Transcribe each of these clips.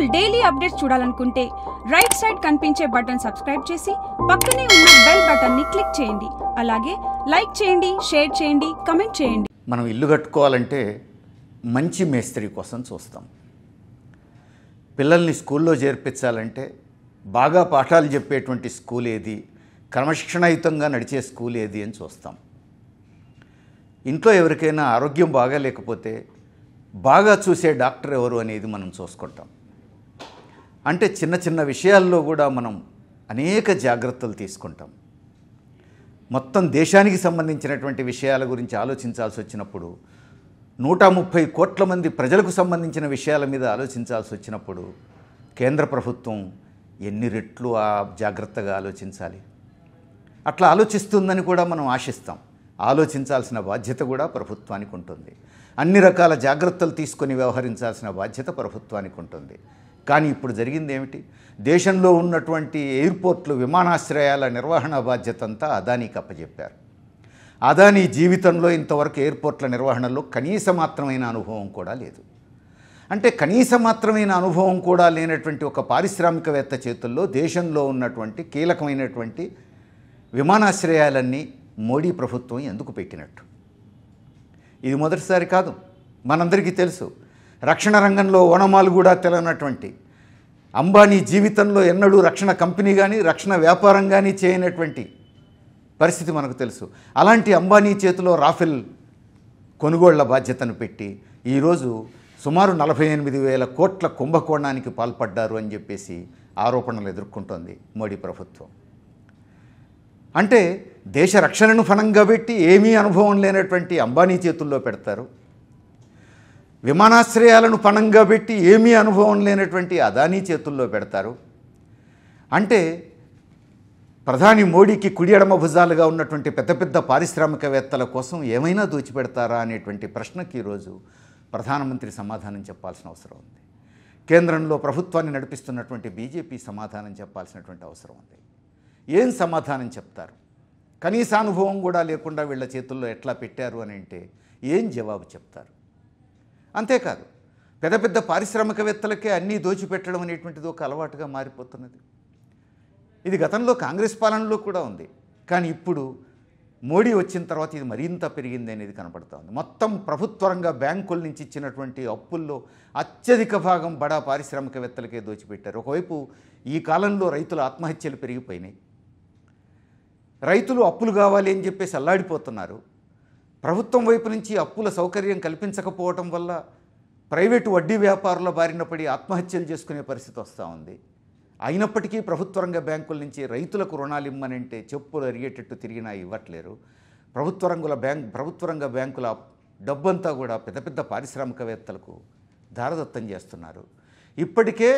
Channel daily updates చూడాలనుకుంటే right side కనిపించే button subscribe చేసి పక్కనే ఉన్న బెల్ బటన్ ని క్లిక్ చేయండి. అలాగే లైక్ చేయండి, షేర్ చేయండి, కమెంట్ చేయండి. మనం ఇల్లు కట్టుకోవాలంటే మంచి మేస్త్రి కోసం చూస్తాం. పిల్లల్ని స్కూల్లో చేర్పించాలంటే బాగా పాఠాలు చెప్పేటువంటి స్కూల్ ఏది, క్రమశిక్షణాయుతంగా నడిచే స్కూల్ ఏది అని చూస్తాం. ఇంట్లో ఎవరికైనా ఆరోగ్యం బాగాలేకపోతే బాగా చూసే డాక్టర్ ఎవరు అనేది మనం చూసుకుంటాం. అంటే చిన్న చిన్న విషయాల్లో కూడా మనం అనేక జాగ్రత్తలు తీసుకుంటాం. మొత్తం దేశానికి సంబంధించినటువంటి విషయాల గురించి ఆలోచించాల్సి వచ్చినప్పుడు, 130 కోట్ల మంది ప్రజలకు సంబంధించిన విషయాల మీద ఆలోచించాల్సి వచ్చినప్పుడు కేంద్ర ప్రభుత్వం ఎన్ని రెట్లు ఆ జాగ్రత్తగా ఆలోచించాలి. అట్లా ఆలోచిస్తుందని కూడా మనం ఆశిస్తాం. ఆలోచించాల్సిన బాధ్యత కూడా ప్రభుత్వానికి ఉంటుంది. అన్ని రకాల జాగ్రత్తలు తీసుకొని వ్యవహరించాల్సిన బాధ్యత ప్రభుత్వానికి ఉంటుంది. కానీ ఇప్పుడు జరిగింది ఏమిటి? దేశంలో ఉన్నటువంటి ఎయిర్పోర్ట్లు, విమానాశ్రయాల నిర్వహణ బాధ్యత అంతా అదానీకి అప్పచెప్పారు. అదానీ జీవితంలో ఇంతవరకు ఎయిర్పోర్ట్ల నిర్వహణలో కనీస మాత్రమైన అనుభవం కూడా లేదు. అంటే కనీస మాత్రమైన అనుభవం కూడా లేనటువంటి ఒక పారిశ్రామికవేత్త చేతుల్లో దేశంలో ఉన్నటువంటి కీలకమైనటువంటి విమానాశ్రయాలన్నీ మోడీ ప్రభుత్వం ఎందుకు పెట్టినట్టు? ఇది మొదటిసారి కాదు. మనందరికీ తెలుసు, రక్షణ రంగంలో ఓనమాలు కూడా తెలనటువంటి అంబానీ జీవితంలో ఎన్నడూ రక్షణ కంపెనీ కానీ రక్షణ వ్యాపారం కానీ చేయనటువంటి పరిస్థితి మనకు తెలుసు. అలాంటి అంబానీ చేతిలో రాఫెల్ కొనుగోళ్ల బాధ్యతను పెట్టి ఈరోజు సుమారు 48,000 కోట్ల కుంభకోణానికి పాల్పడ్డారు అని చెప్పేసి ఆరోపణలు ఎదుర్కొంటోంది మోడీ ప్రభుత్వం. అంటే దేశ రక్షణను ఫలంగా పెట్టి ఏమీ అనుభవం లేనటువంటి అంబానీ చేతుల్లో పెడతారు. విమానాశ్రయాలను పణంగా పెట్టి ఏమీ అనుభవం లేనటువంటి అదానీ చేతుల్లో పెడతారు. అంటే ప్రధాని మోడీకి కుడి ఎడమ భుజాలుగా ఉన్నటువంటి పెద్ద పెద్ద పారిశ్రామికవేత్తల కోసం ఏమైనా దోచిపెడతారా అనేటువంటి ప్రశ్నకి ఈరోజు ప్రధానమంత్రి సమాధానం చెప్పాల్సిన అవసరం ఉంది. కేంద్రంలో ప్రభుత్వాన్ని నడిపిస్తున్నటువంటి బీజేపీ సమాధానం చెప్పాల్సినటువంటి అవసరం ఉంది. ఏం సమాధానం చెప్తారు? కనీస అనుభవం కూడా లేకుండా వీళ్ళ చేతుల్లో ఎట్లా పెట్టారు అని అంటే ఏం జవాబు చెప్తారు? అంతేకాదు, పెద్ద పెద్ద పారిశ్రామికవేత్తలకే అన్నీ దోచిపెట్టడం అనేటువంటిది ఒక అలవాటుగా మారిపోతున్నది. ఇది గతంలో కాంగ్రెస్ పాలనలో కూడా ఉంది. కానీ ఇప్పుడు మోడీ వచ్చిన తర్వాత ఇది మరింత పెరిగింది అనేది కనపడుతోంది. మొత్తం ప్రభుత్వ రంగ బ్యాంకుల నుంచి ఇచ్చినటువంటి అప్పుల్లో అత్యధిక భాగం బడా పారిశ్రామికవేత్తలకే దోచిపెట్టారు. ఒకవైపు ఈ కాలంలో రైతుల ఆత్మహత్యలు పెరిగిపోయినాయి. రైతులు అప్పులు కావాలి అని చెప్పేసి అల్లాడిపోతున్నారు. ప్రభుత్వం వైపు నుంచి అప్పుల సౌకర్యం కల్పించకపోవటం వల్ల ప్రైవేటు వడ్డీ వ్యాపారుల బారిన పడి ఆత్మహత్యలు చేసుకునే పరిస్థితి వస్తూ ఉంది. అయినప్పటికీ ప్రభుత్వ రంగ బ్యాంకుల నుంచి రైతులకు రుణాలు ఇమ్మనంటే చెప్పులు అరిగేటట్టు తిరిగినా ఇవ్వట్లేరు. ప్రభుత్వ రంగ బ్యాంకుల డబ్బంతా కూడా పెద్ద పెద్ద పారిశ్రామికవేత్తలకు దారదత్తం చేస్తున్నారు. ఇప్పటికే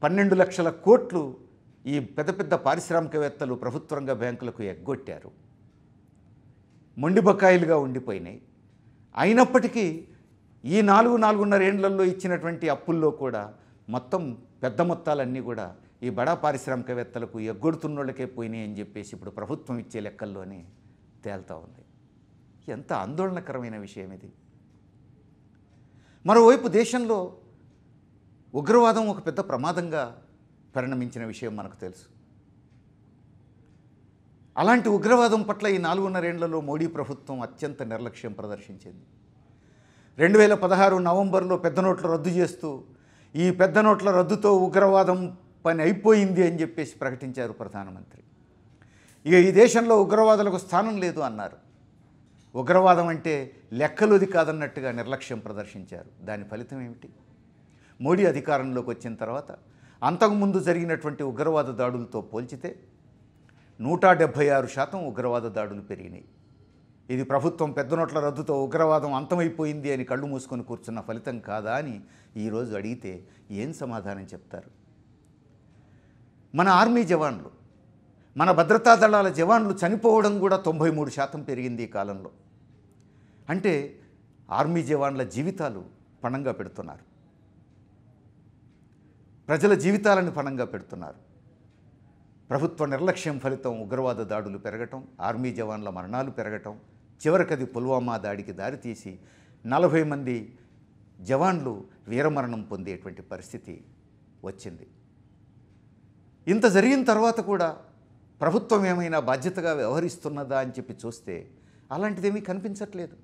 12 లక్షల కోట్లు ఈ పెద్ద పెద్ద పారిశ్రామికవేత్తలు ప్రభుత్వ రంగ బ్యాంకులకు ఎగ్గొట్టారు. మొండి బకాయిలుగా ఉండిపోయినాయి. అయినప్పటికీ ఈ 4.5 ఏళ్లలో ఇచ్చినటువంటి అప్పుల్లో కూడా మొత్తం పెద్ద మొత్తాలన్నీ కూడా ఈ బడా పారిశ్రామికవేత్తలకు ఎగ్గొడుతున్నోళ్ళకే పోయినాయి అని చెప్పేసి ఇప్పుడు ప్రభుత్వం ఇచ్చే లెక్కల్లోనే తేల్తా ఉంది. ఎంత ఆందోళనకరమైన విషయం ఇది. మరోవైపు దేశంలో ఉగ్రవాదం ఒక పెద్ద ప్రమాదంగా పరిణమించిన విషయం మనకు తెలుసు. అలాంటి ఉగ్రవాదం పట్ల ఈ 4.5 ఏళ్లలో మోడీ ప్రభుత్వం అత్యంత నిర్లక్ష్యం ప్రదర్శించింది. 2016 నవంబర్లో పెద్ద నోట్ల రద్దు చేస్తూ ఈ పెద్ద నోట్ల రద్దుతో ఉగ్రవాదం పని అయిపోయింది అని చెప్పేసి ప్రకటించారు ప్రధానమంత్రి. ఇక ఈ దేశంలో ఉగ్రవాదులకు స్థానం లేదు అన్నారు. ఉగ్రవాదం అంటే లెక్కలోది కాదన్నట్టుగా నిర్లక్ష్యం ప్రదర్శించారు. దాని ఫలితం ఏమిటి? మోడీ అధికారంలోకి వచ్చిన తర్వాత అంతకుముందు జరిగినటువంటి ఉగ్రవాద దాడులతో పోల్చితే 176% ఉగ్రవాద దాడులు పెరిగినాయి. ఇది ప్రభుత్వం పెద్ద నోట్ల రద్దుతో ఉగ్రవాదం అంతమైపోయింది అని కళ్ళు మూసుకొని కూర్చున్న ఫలితం కాదా అని ఈరోజు అడిగితే ఏం సమాధానం చెప్తారు? మన ఆర్మీ జవాన్లు, మన భద్రతా దళాల జవాన్లు చనిపోవడం కూడా 93% పెరిగింది ఈ కాలంలో. అంటే ఆర్మీ జవాన్ల జీవితాలు పణంగా పెడుతున్నారు. ప్రజల జీవితాలను పణంగా పెడుతున్నారు. ప్రభుత్వ నిర్లక్ష్యం ఫలితం ఉగ్రవాద దాడులు పెరగటం, ఆర్మీ జవాన్ల మరణాలు పెరగటం, చివరికది పుల్వామా దాడికి దారితీసి 40 మంది జవాన్లు వీరమరణం పొందేటువంటి పరిస్థితి వచ్చింది. ఇంత జరిగిన తర్వాత కూడా ప్రభుత్వం ఏమైనా బాధ్యతగా వ్యవహరిస్తున్నదా అని చెప్పి చూస్తే అలాంటిదేమీ కనిపించట్లేదు.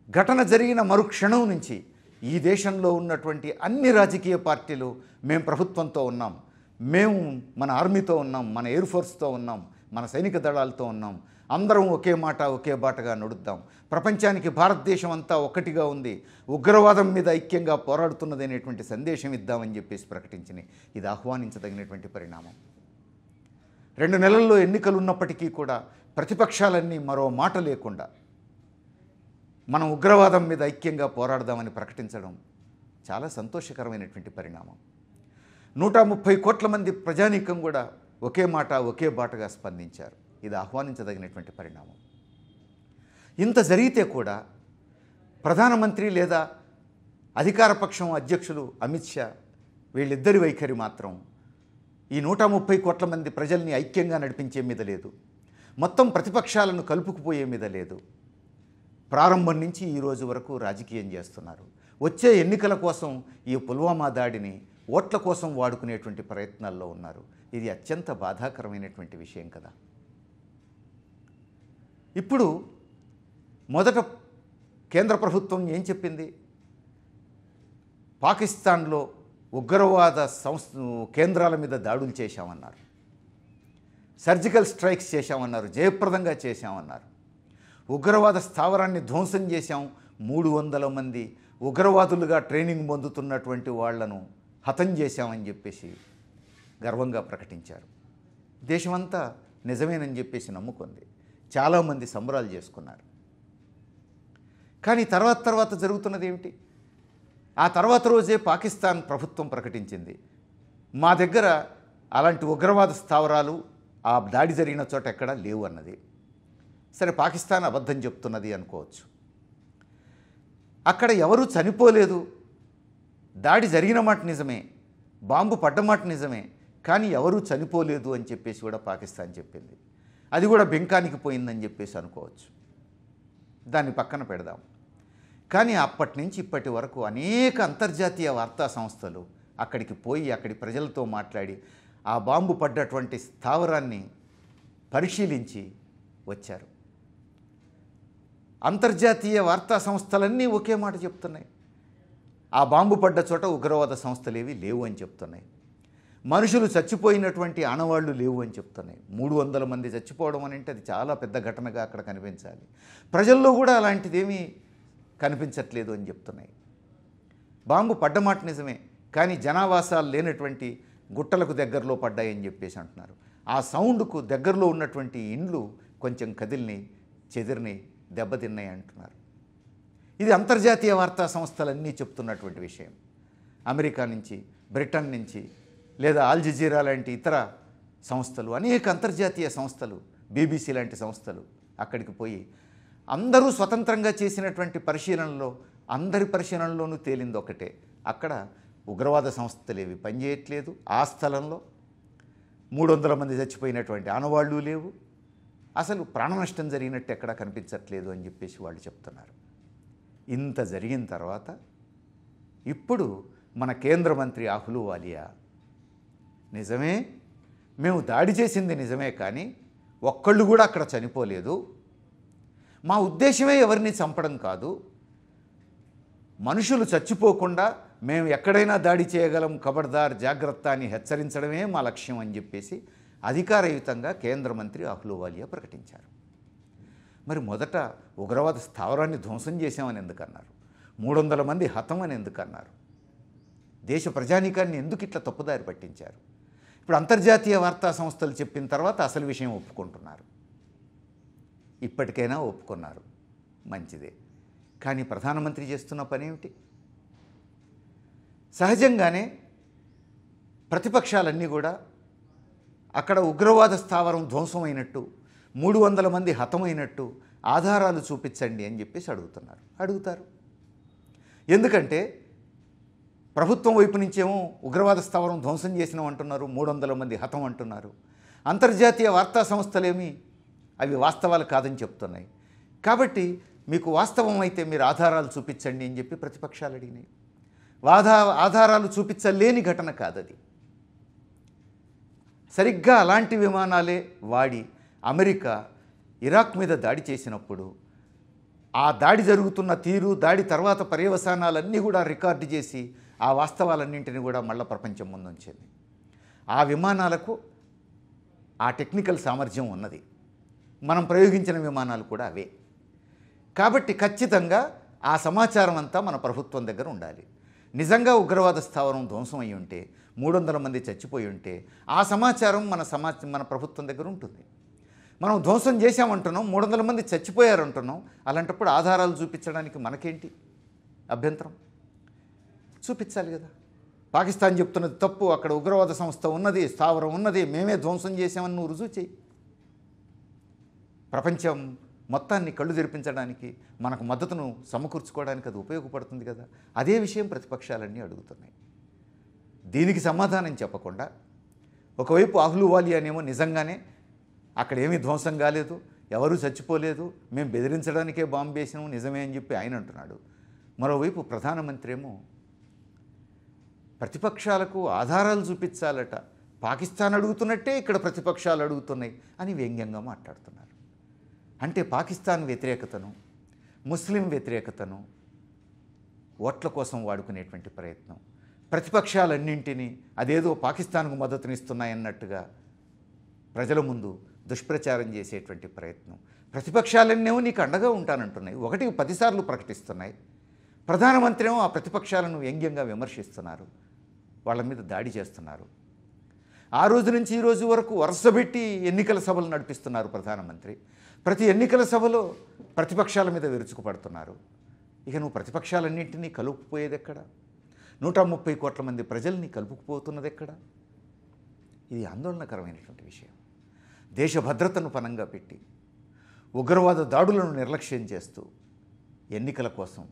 ఘటన జరిగిన మరుక్షణం నుంచి ఈ దేశంలో ఉన్నటువంటి అన్ని రాజకీయ పార్టీలు మేము ప్రభుత్వంతో ఉన్నాం, మేము మన ఆర్మీతో ఉన్నాం, మన ఎయిర్ ఫోర్స్తో ఉన్నాం, మన సైనిక దళాలతో ఉన్నాం, అందరం ఒకే మాట ఒకే బాటగా నడుద్దాం, ప్రపంచానికి భారతదేశం అంతా ఒక్కటిగా ఉంది, ఉగ్రవాదం మీద ఐక్యంగా పోరాడుతున్నది అనేటువంటి సందేశం ఇద్దామని చెప్పేసి ప్రకటించింది. ఇది ఆహ్వానించదగినటువంటి పరిణామం. 2 నెలల్లో ఎన్నికలు ఉన్నప్పటికీ కూడా ప్రతిపక్షాలన్నీ మరో మాట లేకుండా మనం ఉగ్రవాదం మీద ఐక్యంగా పోరాడదామని ప్రకటించడం చాలా సంతోషకరమైనటువంటి పరిణామం. 130 కోట్ల మంది ప్రజానీకం కూడా ఒకే మాట ఒకే బాటగా స్పందించారు. ఇది ఆహ్వానించదగినటువంటి పరిణామం. ఇంత జరిగితే కూడా ప్రధానమంత్రి లేదా అధికారపక్షం అధ్యక్షులు అమిత్ షా వీళ్ళిద్దరి వైఖరి మాత్రం ఈ 130 కోట్ల మంది ప్రజల్ని ఐక్యంగా నడిపించే మీద లేదు, మొత్తం ప్రతిపక్షాలను కలుపుకుపోయే మీద లేదు. ప్రారంభం నుంచి ఈ రోజు వరకు రాజకీయం చేస్తున్నారు. వచ్చే ఎన్నికల కోసం ఈ పుల్వామా దాడిని ఓట్ల కోసం వాడుకునేటువంటి ప్రయత్నాల్లో ఉన్నారు. ఇది అత్యంత బాధాకరమైనటువంటి విషయం కదా. ఇప్పుడు మొదట కేంద్ర ప్రభుత్వం ఏం చెప్పింది? పాకిస్తాన్లో ఉగ్రవాద కేంద్రాల మీద దాడులు చేశామన్నారు, సర్జికల్ స్ట్రైక్స్ చేశామన్నారు, జయప్రదంగా చేశామన్నారు. ఉగ్రవాద స్థావరాన్ని ధ్వంసం చేశాం, 300 మంది ఉగ్రవాదులుగా ట్రైనింగ్ పొందుతున్నటువంటి వాళ్లను హతం చేశామని చెప్పేసి గర్వంగా ప్రకటించారు. దేశమంతా నిజమేనని చెప్పేసి నమ్ముకుంది. చాలామంది సంబరాలు చేసుకున్నారు. కానీ తర్వాత జరుగుతున్నది ఏమిటి? ఆ తర్వాత రోజే పాకిస్తాన్ ప్రభుత్వం ప్రకటించింది, మా దగ్గర అలాంటి ఉగ్రవాద స్థావరాలు ఆ దాడి జరిగిన చోట ఎక్కడా లేవు అన్నది. సరే, పాకిస్తాన్ అబద్ధం చెప్తున్నది అనుకోవచ్చు. అక్కడ ఎవరూ చనిపోలేదు, దాడి జరిగిన మాట నిజమే, బాంబు పడ్డ మాట నిజమే, కానీ ఎవరూ చనిపోలేదు అని చెప్పేసి కూడా పాకిస్తాన్ చెప్పింది. అది కూడా బెంకానికి పోయిందని చెప్పేసి అనుకోవచ్చు. దాన్ని పక్కన పెడదాం. కానీ అప్పటి నుంచి ఇప్పటి వరకు అనేక అంతర్జాతీయ వార్తా సంస్థలు అక్కడికి పోయి అక్కడి ప్రజలతో మాట్లాడి ఆ బాంబు పడ్డటువంటి స్థావరాన్ని పరిశీలించి వచ్చారు. అంతర్జాతీయ వార్తా సంస్థలన్నీ ఒకే మాట చెప్తున్నాయి, ఆ బాంబు పడ్డ చోట ఉగ్రవాద సంస్థలేవి లేవు అని చెప్తున్నాయి. మనుషులు చచ్చిపోయినటువంటి ఆనవాళ్లు లేవు అని చెప్తున్నాయి. 300 మంది చచ్చిపోవడం అని అంటే అది చాలా పెద్ద ఘటనగా అక్కడ కనిపించాలి. ప్రజల్లో కూడా అలాంటిదేమీ కనిపించట్లేదు అని చెప్తున్నాయి. బాంబు పడ్డమాట నిజమే, కానీ జనావాసాలు లేనటువంటి గుట్టలకు దగ్గరలో పడ్డాయని చెప్పేసి అంటున్నారు. ఆ సౌండ్కు దగ్గరలో ఉన్నటువంటి ఇండ్లు కొంచెం కదిలిని చెదిరిని దెబ్బతిన్నాయి అంటున్నారు. ఇది అంతర్జాతీయ వార్తా సంస్థలన్నీ చెప్తున్నటువంటి విషయం. అమెరికా నుంచి, బ్రిటన్ నుంచి, లేదా ఆల్ జజీరా లాంటి ఇతర సంస్థలు, అనేక అంతర్జాతీయ సంస్థలు, బీబీసీ లాంటి సంస్థలు అక్కడికి పోయి అందరూ స్వతంత్రంగా చేసినటువంటి పరిశీలనలో అందరి పరిశీలనలోనూ తేలింది ఒకటే, అక్కడ ఉగ్రవాద సంస్థలు ఏవి పనిచేయట్లేదు. ఆ స్థలంలో 300 మంది చచ్చిపోయినటువంటి ఆనవాళ్ళు లేవు, అసలు ప్రాణ నష్టం జరిగినట్టు ఎక్కడా కనిపించట్లేదు అని చెప్పేసి వాళ్ళు చెప్తున్నారు. ఇంత జరిగిన తర్వాత ఇప్పుడు మన కేంద్ర మంత్రి అహ్లూవాలియా, నిజమే మేము దాడి చేసింది నిజమే, కానీ ఒక్కళ్ళు కూడా అక్కడ చనిపోలేదు, మా ఉద్దేశమే ఎవరిని చంపడం కాదు, మనుషులు చచ్చిపోకుండా మేము ఎక్కడైనా దాడి చేయగలం, ఖబర్దార్ జాగ్రత్త అని హెచ్చరించడమే మా లక్ష్యం అని చెప్పేసి అధికారయుతంగా కేంద్ర మంత్రి అహ్లూవాలియా ప్రకటించారు. మరి మొదట ఉగ్రవాద స్థావరాన్ని ధ్వంసం చేశామని ఎందుకన్నారు? 300 మంది హతం అని ఎందుకన్నారు? దేశ ప్రజానీకాన్ని ఎందుకు ఇట్లా తప్పుదారి పట్టించారు? ఇప్పుడు అంతర్జాతీయ వార్తా సంస్థలు చెప్పిన తర్వాత అసలు విషయం ఒప్పుకుంటున్నారు. ఇప్పటికైనా ఒప్పుకున్నారు, మంచిదే. కానీ ప్రధానమంత్రి చేస్తున్న పని ఏమిటి? సహజంగానే ప్రతిపక్షాలన్నీ కూడా అక్కడ ఉగ్రవాద స్థావరం ధ్వంసమైనట్టు, 300 మంది హతమైనట్టు ఆధారాలు చూపించండి అని చెప్పేసి అడుగుతారు. ఎందుకంటే ప్రభుత్వం వైపు నుంచేమో ఉగ్రవాద స్థావరం ధ్వంసం చేసినాం అంటున్నారు, 300 మంది హతం అంటున్నారు. అంతర్జాతీయ వార్తా సంస్థలేమి అవి వాస్తవాలు కాదని చెప్తున్నాయి. కాబట్టి మీకు వాస్తవం అయితే మీరు ఆధారాలు చూపించండి అని చెప్పి ప్రతిపక్షాలు అడిగినాయి. ఆధారాలు చూపించలేని ఘటన కాదది. సరిగ్గా అలాంటి విమానాలే వాడి అమెరికా ఇరాక్ మీద దాడి చేసినప్పుడు ఆ దాడి జరుగుతున్న తీరు, దాడి తర్వాత పర్యవసానాలన్నీ కూడా రికార్డు చేసి ఆ వాస్తవాలన్నింటినీ కూడా మళ్ళీ ప్రపంచం ముందుంచింది. ఆ విమానాలకు ఆ టెక్నికల్ సామర్థ్యం ఉన్నది. మనం ప్రయోగించిన విమానాలు కూడా అవే. కాబట్టి ఖచ్చితంగా ఆ సమాచారం అంతా మన ప్రభుత్వం దగ్గర ఉండాలి. నిజంగా ఉగ్రవాద స్థావరం ధ్వంసం అయి ఉంటే, 300 మంది చచ్చిపోయి ఉంటే ఆ సమాచారం మన ప్రభుత్వం దగ్గర ఉంటుంది. మనం ధ్వంసం చేశామంటున్నాం, 300 మంది చచ్చిపోయారంటున్నాం. అలాంటప్పుడు ఆధారాలు చూపించడానికి మనకేంటి అభ్యంతరం? చూపించాలి కదా. పాకిస్తాన్ చెప్తున్నది తప్పు, అక్కడ ఉగ్రవాద సంస్థ ఉన్నది, స్థావరం ఉన్నది, మేమే ధ్వంసం చేసామని నువ్వు రుజువు చేయి. ప్రపంచం మొత్తాన్ని కళ్ళు తెరిపించడానికి, మనకు మద్దతును సమకూర్చుకోవడానికి అది ఉపయోగపడుతుంది కదా. అదే విషయం ప్రతిపక్షాలన్నీ అడుగుతున్నాయి. దీనికి సమాధానం చెప్పకుండా ఒకవైపు అహ్లూవాలియా అనేమో నిజంగానే అక్కడ ఏమీ ధ్వంసం కాలేదు, ఎవరూ చచ్చిపోలేదు, మేము బెదిరించడానికే బాంబు వేసినాము నిజమే అని చెప్పి ఆయన అంటున్నాడు. మరోవైపు ప్రధానమంత్రి ఏమో ప్రతిపక్షాలకు ఆధారాలు చూపించాలట, పాకిస్తాన్ అడుగుతున్నట్టే ఇక్కడ ప్రతిపక్షాలు అడుగుతున్నాయి అని వ్యంగ్యంగా మాట్లాడుతున్నారు. అంటే పాకిస్తాన్ వ్యతిరేకతను, ముస్లిం వ్యతిరేకతను ఓట్ల కోసం వాడుకునేటువంటి ప్రయత్నం, ప్రతిపక్షాలన్నింటినీ అదేదో పాకిస్తాన్కు మద్దతునిస్తున్నాయన్నట్టుగా ప్రజల ముందు దుష్ప్రచారం చేసేటువంటి ప్రయత్నం. ప్రతిపక్షాలన్నేమో నీకు అండగా ఉంటానంటున్నాయి, 1కి 10 సార్లు ప్రకటిస్తున్నాయి. ప్రధానమంత్రి ఏమో ఆ ప్రతిపక్షాలను వ్యంగ్యంగా విమర్శిస్తున్నారు, వాళ్ళ మీద దాడి చేస్తున్నారు. ఆ రోజు నుంచి ఈ రోజు వరకు వరుసపెట్టి ఎన్నికల సభలు నడిపిస్తున్నారు ప్రధానమంత్రి. ప్రతి ఎన్నికల సభలో ప్రతిపక్షాల మీద విరుచుకుపడుతున్నారు. ఇక నువ్వు ప్రతిపక్షాలన్నింటినీ కలుపుకుపోయేది ఎక్కడ? 130 కోట్ల మంది ప్రజల్ని కలుపుకుపోతున్నది ఎక్కడ? ఇది ఆందోళనకరమైనటువంటి విషయం. దేశ భద్రతను పణంగా పెట్టి ఉగ్రవాద దాడులను నిర్లక్ష్యం చేస్తూ ఎన్నికల కోసం,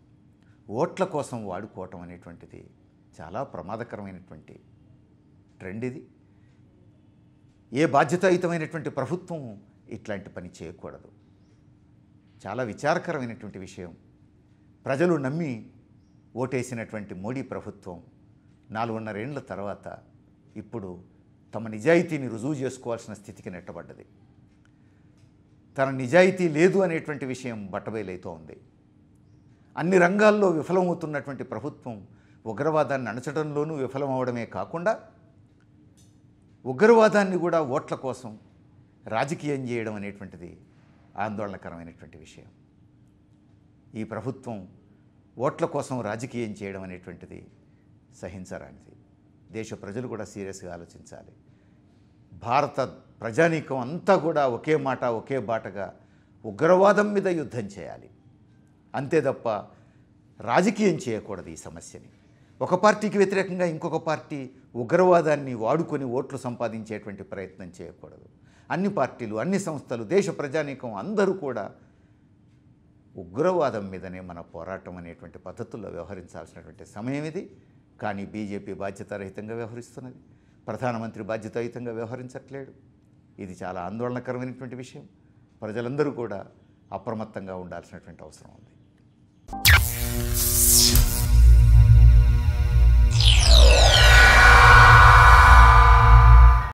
ఓట్ల కోసం వాడుకోవటం అనేటువంటిది చాలా ప్రమాదకరమైనటువంటి ట్రెండ్. ఇది ఏ బాధ్యతాయుతమైనటువంటి ప్రభుత్వం ఇట్లాంటి పని చేయకూడదు. చాలా విచారకరమైనటువంటి విషయం. ప్రజలు నమ్మి ఓటేసినటువంటి మోడీ ప్రభుత్వం 4.5 ఏళ్ల తర్వాత ఇప్పుడు తమ నిజాయితీని రుజువు చేసుకోవాల్సిన స్థితికి నెట్టబడ్డది. తన నిజాయితీ లేదు అనేటువంటి విషయం బట్టబయలైతో ఉంది. అన్ని రంగాల్లో విఫలమవుతున్నటువంటి ప్రభుత్వం ఉగ్రవాదాన్ని అణచడంలోనూ విఫలమవడమే కాకుండా ఉగ్రవాదాన్ని కూడా ఓట్ల కోసం రాజకీయం చేయడం అనేటువంటిది ఆందోళనకరమైనటువంటి విషయం. ఈ ప్రభుత్వం ఓట్ల కోసం రాజకీయం చేయడం అనేటువంటిది సహించరానిది. దేశ ప్రజలు కూడా సీరియస్గా ఆలోచించాలి. భారత ప్రజానీకం అంతా కూడా ఒకే మాట ఒకే బాటగా ఉగ్రవాదం మీద యుద్ధం చేయాలి, అంతే తప్ప రాజకీయం చేయకూడదు. ఈ సమస్యని ఒక పార్టీకి వ్యతిరేకంగా ఇంకొక పార్టీ ఉగ్రవాదాన్ని వాడుకొని ఓట్లు సంపాదించేటువంటి ప్రయత్నం చేయకూడదు. అన్ని పార్టీలు, అన్ని సంస్థలు, దేశ ప్రజానీకం అందరూ కూడా ఉగ్రవాదం మీదనే మన పోరాటం అనేటువంటి పద్ధతుల్లో వ్యవహరించాల్సినటువంటి సమయం ఇది. కానీ బీజేపీ బాధ్యతారహితంగా వ్యవహరిస్తున్నది, ప్రధానమంత్రి బాధ్యతాయుతంగా వ్యవహరించట్లేడు. ఇది చాలా ఆందోళనకరమైనటువంటి విషయం. ప్రజలందరూ కూడా అప్రమత్తంగా ఉండాల్సినటువంటి అవసరం ఉంది.